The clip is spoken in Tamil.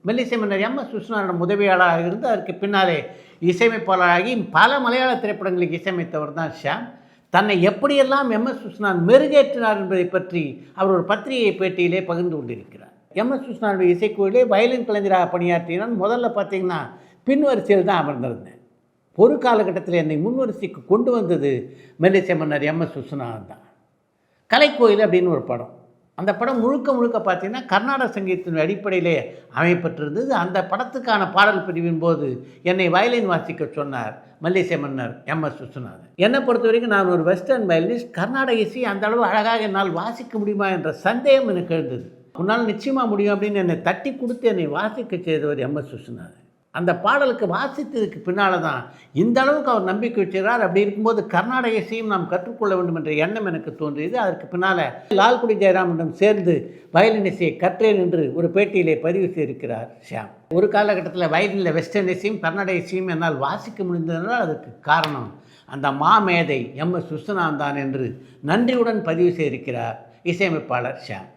மெல்லிசை மன்னர் எம்.எஸ். விஸ்வநாதன் உதவியாளராக இருந்து அதற்கு பின்னாலே இசையமைப்பாளராகி பல மலையாள திரைப்படங்களுக்கு இசையமைத்தவர் தான் ஷியாம். தன்னை எப்படியெல்லாம் எம்.எஸ். விஸ்வநாதன் மெருகேற்றினார் என்பதை பற்றி அவர் ஒரு பத்திரிகை பேட்டியிலே பகிர்ந்து கொண்டிருக்கிறார். எம்.எஸ். விஸ்வநாதனுடைய இசைக்குழுவிலே வயலின் கலைஞராக பணியாற்றினான். முதல்ல பார்த்தீங்கன்னா பின்வரிசையில் தான் அமர்ந்திருந்தேன். ஒரு காலகட்டத்தில் என்னை முன்வரிசைக்கு கொண்டு வந்தது மெல்லிசை மன்னர் எம்.எஸ். விஸ்வநாதன் தான். கலைக்கோயில் அப்படின்னு ஒரு படம். அந்த படம் முழுக்க முழுக்க பார்த்தீங்கன்னா கர்நாடக சங்கீதத்தின் அடிப்படையிலே அமைப்பட்டிருந்தது. அந்த படத்துக்கான பாடல் பிரிவின் போது என்னை வயலின் வாசிக்க சொன்னார் மெல்லிசை மன்னர் எம்.எஸ். விஸ்வநாதன். என்னை பொறுத்த வரைக்கும் நான் ஒரு வெஸ்டர்ன் வயலினிஸ்ட். கர்நாடக இசை அந்த அளவு அழகாக என்னால் வாசிக்க முடியுமா என்ற சந்தேகம் எனக்கு எழுந்தது. உன்னால் நிச்சயமாக முடியும் அப்படின்னு என்னை தட்டி கொடுத்து என்னை வாசிக்க செய்தவர் எம்.எஸ். விஸ்வநாதன். அந்த பாடலுக்கு வாசித்ததுக்கு பின்னால் தான் இந்த அளவுக்கு அவர் நம்பிக்கை வச்சுக்கிறார். அப்படி இருக்கும்போது கர்நாடக இசையும் நாம் கற்றுக்கொள்ள வேண்டும் என்ற எண்ணம் எனக்கு தோன்றியது. அதற்கு பின்னால் லால்குடி ஜெயராமனிடம் சேர்ந்து வயலின் இசையை கற்றேன் என்று ஒரு பேட்டியிலே பதிவு செய்திருக்கிறார் ஷியாம். ஒரு காலகட்டத்தில் வயலினில் வெஸ்டர்ன் இசையும் கர்நாடக இசையும் என்னால் வாசிக்க முடிந்ததனால் அதற்கு காரணம் அந்த மாமேதை எம்.எஸ். விஸ்வநாதன் தான் என்று நன்றியுடன் பதிவு செய்திருக்கிறார் இசையமைப்பாளர் ஷியாம்.